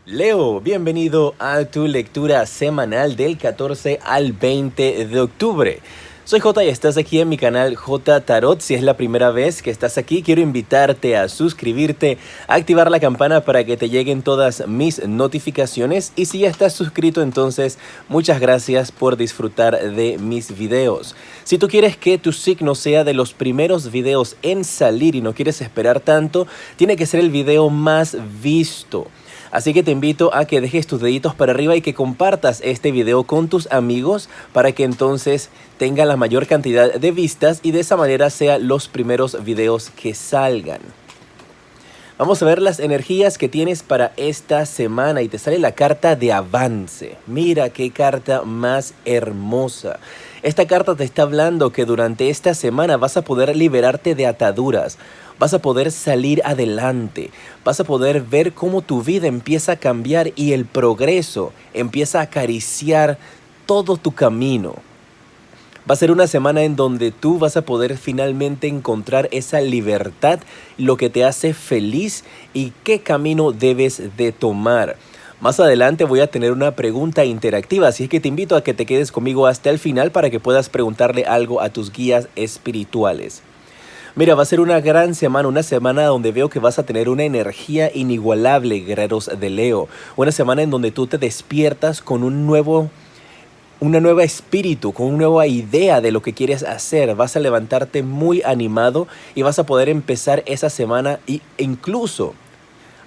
Leo, bienvenido a tu lectura semanal del 14 al 20 de octubre. Soy J y estás aquí en mi canal J Tarot. Si es la primera vez que estás aquí, quiero invitarte a suscribirte, a activar la campana para que te lleguen todas mis notificaciones. Y si ya estás suscrito, entonces muchas gracias por disfrutar de mis videos. Si tú quieres que tu signo sea de los primeros videos en salir y no quieres esperar tanto, tiene que ser el video más visto. Así que te invito a que dejes tus deditos para arriba y que compartas este video con tus amigos para que entonces tenga la mayor cantidad de vistas y de esa manera sean los primeros videos que salgan. Vamos a ver las energías que tienes para esta semana y te sale la carta de avance. Mira qué carta más hermosa. Esta carta te está hablando que durante esta semana vas a poder liberarte de ataduras. Vas a poder salir adelante, vas a poder ver cómo tu vida empieza a cambiar y el progreso empieza a acariciar todo tu camino. Va a ser una semana en donde tú vas a poder finalmente encontrar esa libertad, lo que te hace feliz y qué camino debes de tomar. Más adelante voy a tener una pregunta interactiva, así es que te invito a que te quedes conmigo hasta el final para que puedas preguntarle algo a tus guías espirituales. Mira, va a ser una gran semana, una semana donde veo que vas a tener una energía inigualable, guerreros de Leo. Una semana en donde tú te despiertas con una nueva espíritu, con una nueva idea de lo que quieres hacer. Vas a levantarte muy animado y vas a poder empezar esa semana e incluso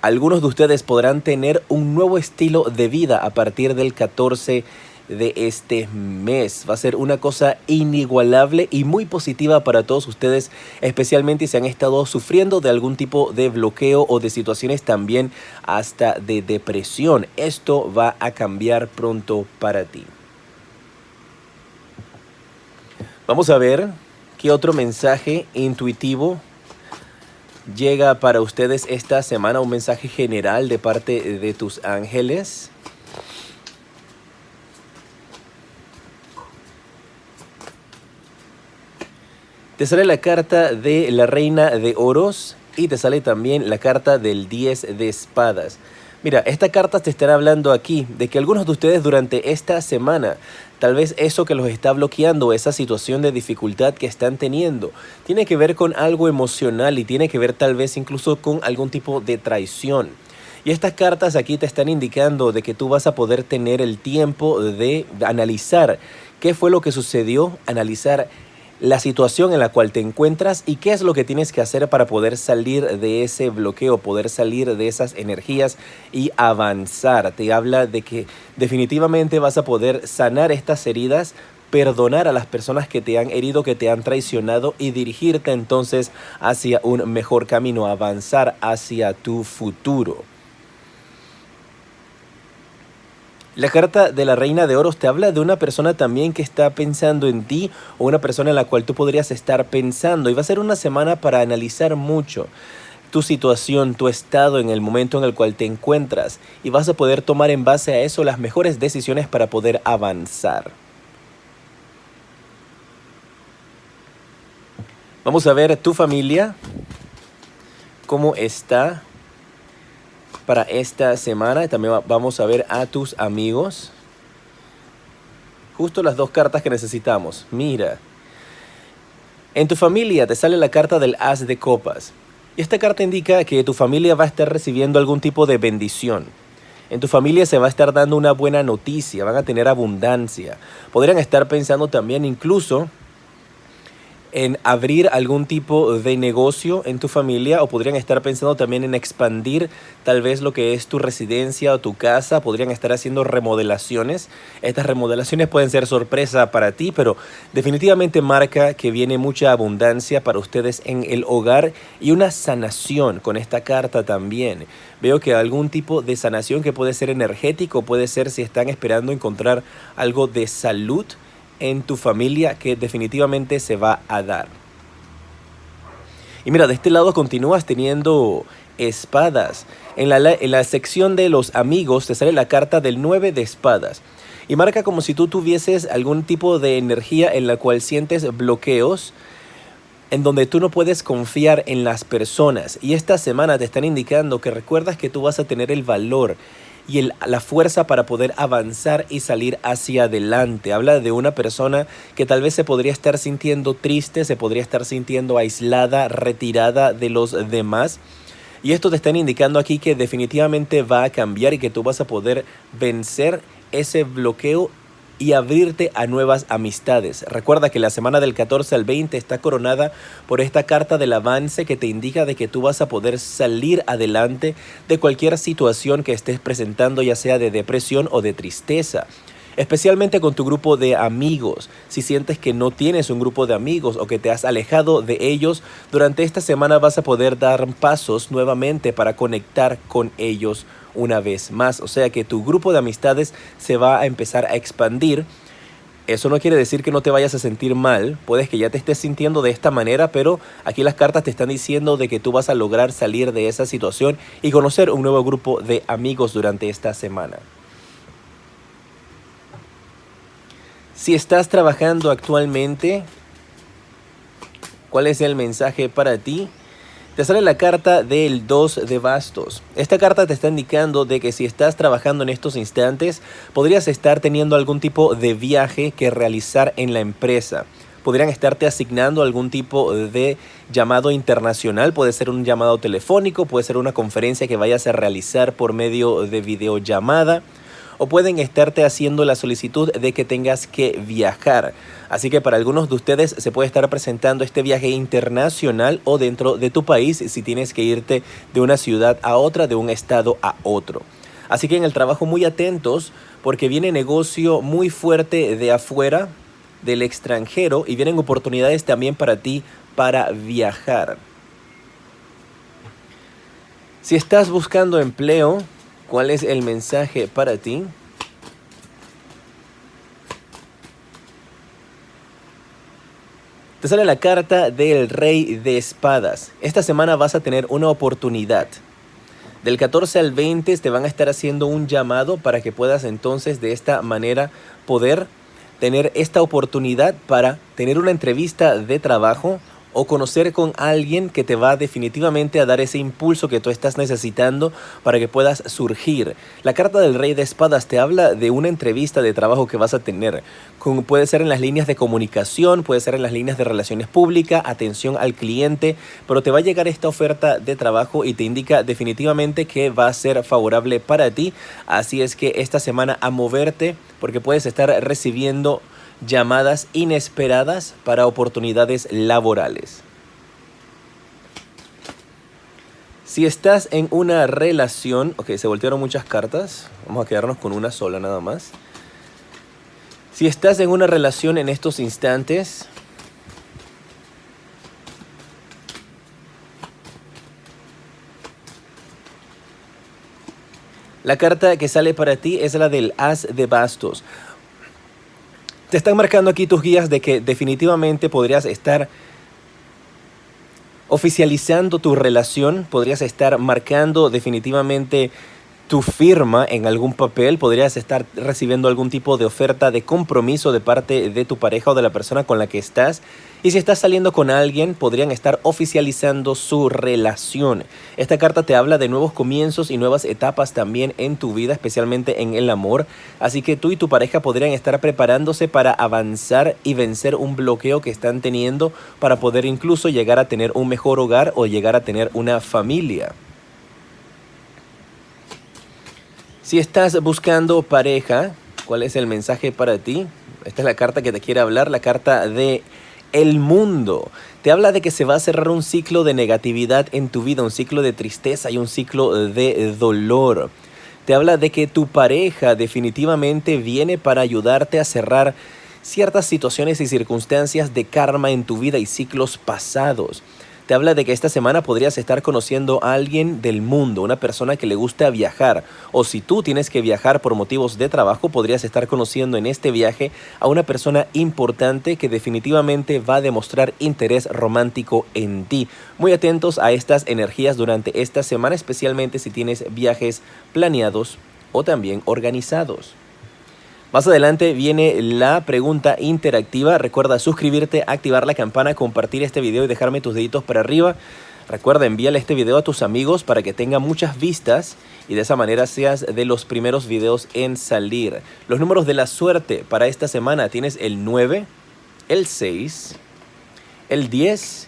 algunos de ustedes podrán tener un nuevo estilo de vida a partir del 14 de este mes. Va a ser una cosa inigualable y muy positiva para todos ustedes, especialmente si han estado sufriendo de algún tipo de bloqueo o de situaciones también hasta de depresión. Esto va a cambiar pronto para ti. Vamos a ver qué otro mensaje intuitivo llega para ustedes esta semana, un mensaje general de parte de tus ángeles. Te sale la carta de la Reina de Oros y te sale también la carta del 10 de espadas. Mira, esta carta te estará hablando aquí de que algunos de ustedes durante esta semana, tal vez eso que los está bloqueando, esa situación de dificultad que están teniendo, tiene que ver con algo emocional y tiene que ver tal vez incluso con algún tipo de traición. Y estas cartas aquí te están indicando de que tú vas a poder tener el tiempo de analizar qué fue lo que sucedió, analizar la situación en la cual te encuentras y qué es lo que tienes que hacer para poder salir de ese bloqueo, poder salir de esas energías y avanzar. Te habla de que definitivamente vas a poder sanar estas heridas, perdonar a las personas que te han herido, que te han traicionado y dirigirte entonces hacia un mejor camino, avanzar hacia tu futuro. La carta de la Reina de Oros te habla de una persona también que está pensando en ti o una persona en la cual tú podrías estar pensando. Y va a ser una semana para analizar mucho tu situación, tu estado en el momento en el cual te encuentras. Y vas a poder tomar en base a eso las mejores decisiones para poder avanzar. Vamos a ver tu familia, cómo está para esta semana. También vamos a ver a tus amigos. Justo las dos cartas que necesitamos. Mira, en tu familia te sale la carta del As de Copas. Y esta carta indica que tu familia va a estar recibiendo algún tipo de bendición. En tu familia se va a estar dando una buena noticia, van a tener abundancia. Podrían estar pensando también incluso en abrir algún tipo de negocio en tu familia, o podrían estar pensando también en expandir tal vez lo que es tu residencia o tu casa. Podrían estar haciendo remodelaciones. Estas remodelaciones pueden ser sorpresa para ti, pero definitivamente marca que viene mucha abundancia para ustedes en el hogar y una sanación con esta carta también. Veo que algún tipo de sanación que puede ser energético, puede ser si están esperando encontrar algo de salud en tu familia, que definitivamente se va a dar. Y mira, de este lado continúas teniendo espadas. En la sección de los amigos te sale la carta del 9 de espadas. Y marca como si tú tuvieses algún tipo de energía en la cual sientes bloqueos, en donde tú no puedes confiar en las personas. Y esta semana te están indicando que recuerdas que tú vas a tener el valor y la fuerza para poder avanzar y salir hacia adelante. Habla de una persona que tal vez se podría estar sintiendo triste, se podría estar sintiendo aislada, retirada de los demás. Y esto te están indicando aquí que definitivamente va a cambiar y que tú vas a poder vencer ese bloqueo y abrirte a nuevas amistades. Recuerda que la semana del 14 al 20 está coronada por esta carta del avance que te indica de que tú vas a poder salir adelante de cualquier situación que estés presentando, ya sea de depresión o de tristeza. Especialmente con tu grupo de amigos. Si sientes que no tienes un grupo de amigos o que te has alejado de ellos, durante esta semana vas a poder dar pasos nuevamente para conectar con ellos una vez más. O sea que tu grupo de amistades se va a empezar a expandir. Eso no quiere decir que no te vayas a sentir mal. Puedes que ya te estés sintiendo de esta manera, pero aquí las cartas te están diciendo de que tú vas a lograr salir de esa situación y conocer un nuevo grupo de amigos durante esta semana. Si estás trabajando actualmente, ¿cuál es el mensaje para ti? Te sale la carta del 2 de bastos. Esta carta te está indicando de que si estás trabajando en estos instantes, podrías estar teniendo algún tipo de viaje que realizar en la empresa. Podrían estarte asignando algún tipo de llamado internacional. Puede ser un llamado telefónico, puede ser una conferencia que vayas a realizar por medio de videollamada. O pueden estarte haciendo la solicitud de que tengas que viajar. Así que para algunos de ustedes se puede estar presentando este viaje internacional o dentro de tu país si tienes que irte de una ciudad a otra, de un estado a otro. Así que en el trabajo muy atentos porque viene negocio muy fuerte de afuera, del extranjero, y vienen oportunidades también para ti para viajar. Si estás buscando empleo, ¿cuál es el mensaje para ti? Te sale la carta del Rey de Espadas. Esta semana vas a tener una oportunidad. Del 14 al 20 te van a estar haciendo un llamado para que puedas entonces de esta manera poder tener esta oportunidad para tener una entrevista de trabajo o conocer con alguien que te va definitivamente a dar ese impulso que tú estás necesitando para que puedas surgir. La carta del Rey de Espadas te habla de una entrevista de trabajo que vas a tener. Puede ser en las líneas de comunicación, puede ser en las líneas de relaciones públicas, atención al cliente, pero te va a llegar esta oferta de trabajo y te indica definitivamente que va a ser favorable para ti. Así es que esta semana a moverte porque puedes estar recibiendo llamadas inesperadas para oportunidades laborales. Si estás en una relación, ok, se voltearon muchas cartas, vamos a quedarnos con una sola nada más. Si estás en una relación en estos instantes, la carta que sale para ti es la del As de Bastos. Te están marcando aquí tus guías de que definitivamente podrías estar oficializando tu relación, podrías estar marcando definitivamente tu firma en algún papel, podrías estar recibiendo algún tipo de oferta de compromiso de parte de tu pareja o de la persona con la que estás. Y si estás saliendo con alguien, podrían estar oficializando su relación. Esta carta te habla de nuevos comienzos y nuevas etapas también en tu vida, especialmente en el amor. Así que tú y tu pareja podrían estar preparándose para avanzar y vencer un bloqueo que están teniendo para poder incluso llegar a tener un mejor hogar o llegar a tener una familia. Si estás buscando pareja, ¿cuál es el mensaje para ti? Esta es la carta que te quiere hablar, la carta de el mundo. Te habla de que se va a cerrar un ciclo de negatividad en tu vida, un ciclo de tristeza y un ciclo de dolor. Te habla de que tu pareja definitivamente viene para ayudarte a cerrar ciertas situaciones y circunstancias de karma en tu vida y ciclos pasados. Te habla de que esta semana podrías estar conociendo a alguien del mundo, una persona que le gusta viajar. O si tú tienes que viajar por motivos de trabajo, podrías estar conociendo en este viaje a una persona importante que definitivamente va a demostrar interés romántico en ti. Muy atentos a estas energías durante esta semana, especialmente si tienes viajes planeados o también organizados. Más adelante viene la pregunta interactiva. Recuerda suscribirte, activar la campana, compartir este video y dejarme tus deditos para arriba. Recuerda, envíale este video a tus amigos para que tenga muchas vistas y de esa manera seas de los primeros videos en salir. Los números de la suerte para esta semana tienes el 9, el 6, el 10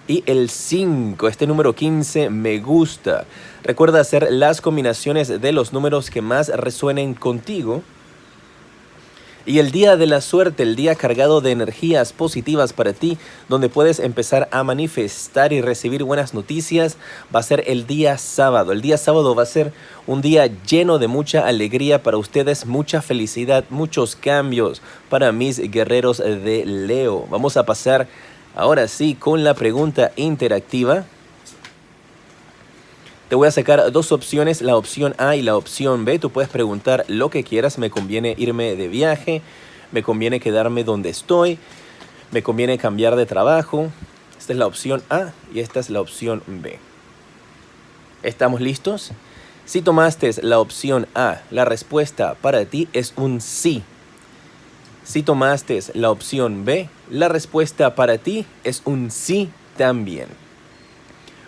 y el 5. Este número 15 me gusta. Recuerda hacer las combinaciones de los números que más resuenen contigo. Y el día de la suerte, el día cargado de energías positivas para ti, donde puedes empezar a manifestar y recibir buenas noticias, va a ser el día sábado. El día sábado va a ser un día lleno de mucha alegría para ustedes, mucha felicidad, muchos cambios para mis guerreros de Leo. Vamos a pasar ahora sí con la pregunta interactiva. Te voy a sacar dos opciones, la opción A y la opción B. Tú puedes preguntar lo que quieras. Me conviene irme de viaje, me conviene quedarme donde estoy, me conviene cambiar de trabajo. Esta es la opción A y esta es la opción B. ¿Estamos listos? Si tomaste la opción A, la respuesta para ti es un sí. Si tomaste la opción B, la respuesta para ti es un sí también.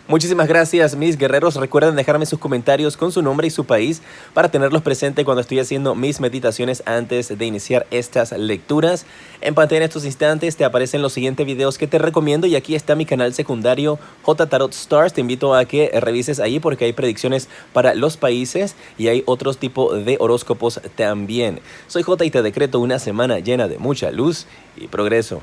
Muchísimas gracias, mis guerreros. Recuerden dejarme sus comentarios con su nombre y su país para tenerlos presentes cuando estoy haciendo mis meditaciones antes de iniciar estas lecturas. En pantalla en estos instantes te aparecen los siguientes videos que te recomiendo y aquí está mi canal secundario J Tarot Stars. Te invito a que revises ahí porque hay predicciones para los países y hay otros tipos de horóscopos también. Soy J y te decreto una semana llena de mucha luz y progreso.